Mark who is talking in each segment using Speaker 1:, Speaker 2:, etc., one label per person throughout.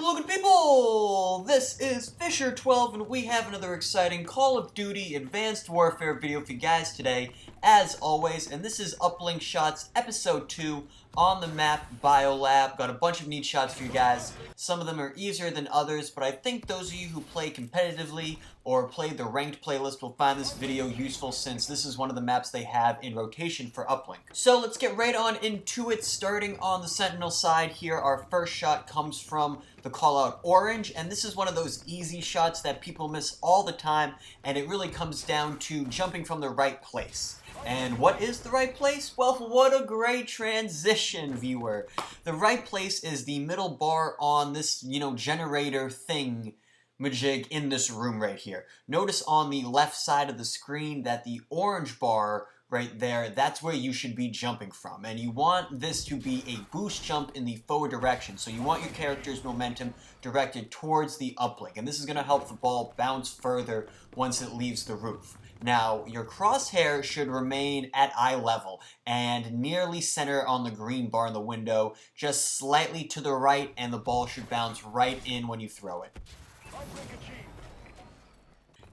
Speaker 1: Hello good people! This is Fisher12 and we have another exciting Call of Duty Advanced Warfare video for you guys today, as always, and this is Uplink Shots Episode 2 on the map Biolab. Got a bunch of neat shots for you guys. Some of them are easier than others, but I think those of you who play competitively or play the ranked playlist will find this video useful since this is one of the maps they have in rotation for Uplink. So let's get right on into it, starting on the Sentinel side here. Our first shot comes from the callout orange, and this is one of those easy shots that people miss all the time, and it really comes down to jumping from the right place. And what is the right place? Well, what a great transition, viewer. The right place is the middle bar on this, generator thing majig in this room right here. Notice on the left side of the screen that the orange bar right there, that's where you should be jumping from. And you want this to be a boost jump in the forward direction. So you want your character's momentum directed towards the uplink. And this is going to help the ball bounce further once it leaves the roof. Now, your crosshair should remain at eye level and nearly center on the green bar in the window, just slightly to the right, and the ball should bounce right in when you throw it.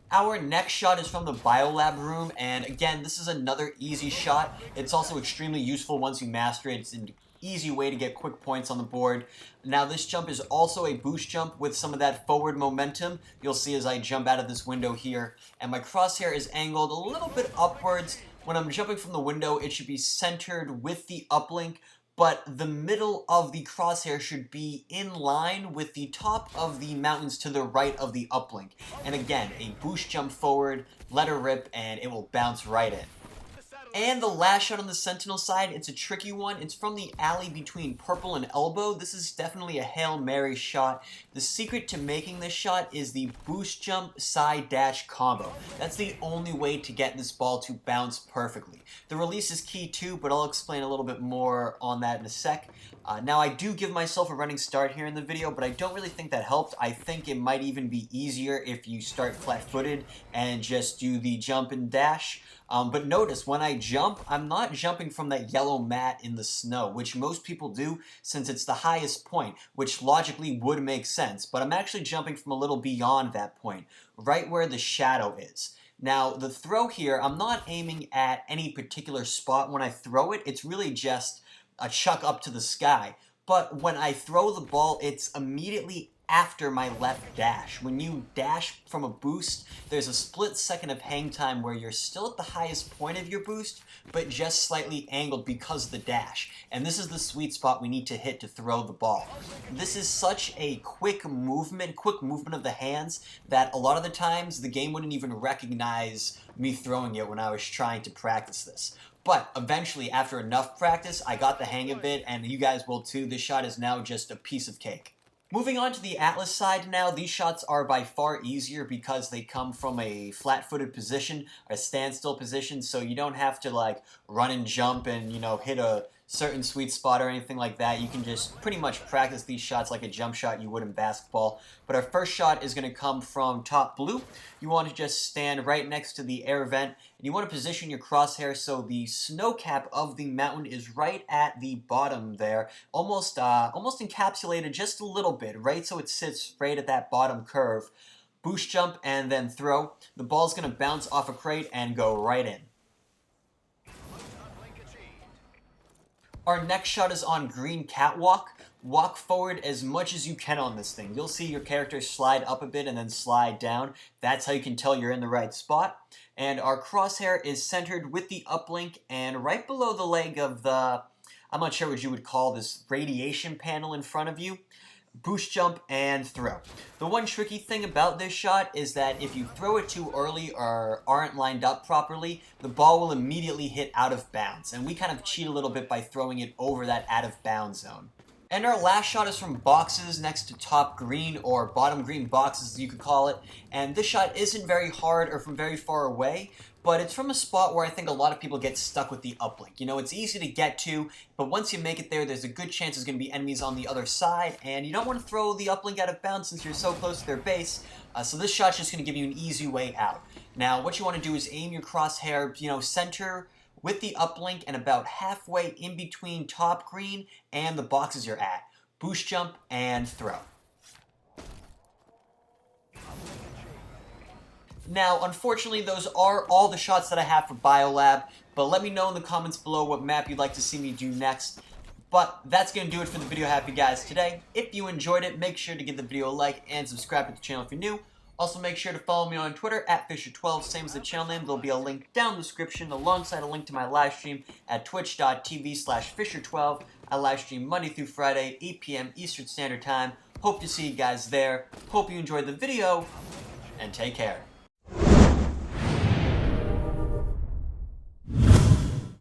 Speaker 1: Our next shot is from the Biolab room, and again, this is another easy shot. It's also extremely useful once you master it. It's an easy way to get quick points on the board. Now, this jump is also a boost jump with some of that forward momentum. You'll see as I jump out of this window here, and my crosshair is angled a little bit upwards. When I'm jumping from the window, it should be centered with the uplink, but the middle of the crosshair should be in line with the top of the mountains to the right of the uplink. And again, a boost jump forward, let her rip, and it will bounce right in. And the last shot on the Sentinel side, it's a tricky one. It's from the alley between purple and elbow. This is definitely a Hail Mary shot. The secret to making this shot is the boost jump side dash combo. That's the only way to get this ball to bounce perfectly. The release is key too, but I'll explain a little bit more on that in a sec. Now, I do give myself a running start here in the video, but I don't really think that helped. I think it might even be easier if you start flat-footed and just do the jump and dash. But notice, when I jump, I'm not jumping from that yellow mat in the snow, which most people do since it's the highest point, which logically would make sense. But I'm actually jumping from a little beyond that point, right where the shadow is. Now, the throw here, I'm not aiming at any particular spot when I throw it. It's really just a chuck up to the sky. But when I throw the ball, it's immediately after my left dash. When you dash from a boost, there's a split second of hang time where you're still at the highest point of your boost, but just slightly angled because of the dash. And this is the sweet spot we need to hit to throw the ball. This is such a quick movement of the hands, that a lot of the times the game wouldn't even recognize me throwing it when I was trying to practice this. But eventually, after enough practice, I got the hang of it, and you guys will too. This shot is now just a piece of cake. Moving on to the Atlas side now, these shots are by far easier because they come from a flat-footed position, a standstill position, so you don't have to run and jump and, hit a certain sweet spot or anything like that. You can just pretty much practice these shots like a jump shot you would in basketball. But our first shot is going to come from top blue. You want to just stand right next to the air vent, and you want to position your crosshair so the snow cap of the mountain is right at the bottom there, almost encapsulated just a little bit, right so it sits right at that bottom curve. Boost jump and then throw. The ball's going to bounce off a crate and go right in. Our next shot is on green catwalk. Walk forward as much as you can on this thing. You'll see your character slide up a bit and then slide down. That's how you can tell you're in the right spot. And our crosshair is centered with the uplink and right below the leg of the, I'm not sure what you would call this, radiation panel in front of you. Boost jump and throw. The one tricky thing about this shot is that if you throw it too early or aren't lined up properly, the ball will immediately hit out of bounds. And we kind of cheat a little bit by throwing it over that out of bounds zone. And our last shot is from boxes next to top green, or bottom green boxes as you could call it. And this shot isn't very hard or from very far away, but it's from a spot where I think a lot of people get stuck with the uplink. It's easy to get to, but once you make it there, there's a good chance there's going to be enemies on the other side, and you don't want to throw the uplink out of bounds since you're so close to their base, so this shot's just going to give you an easy way out. Now, what you want to do is aim your crosshair, center with the uplink and about halfway in between top green and the boxes you're at. Boost jump and throw. Now, unfortunately, those are all the shots that I have for Biolab, but let me know in the comments below what map you'd like to see me do next. But that's going to do it for the video I have for you guys today. If you enjoyed it, make sure to give the video a like and subscribe to the channel if you're new. Also, make sure to follow me on Twitter at Fisher12, same as the channel name. There'll be a link down in the description alongside a link to my live stream at twitch.tv/Fisher12. I live stream Monday through Friday, 8 p.m. Eastern Standard Time. Hope to see you guys there. Hope you enjoyed the video, and take care.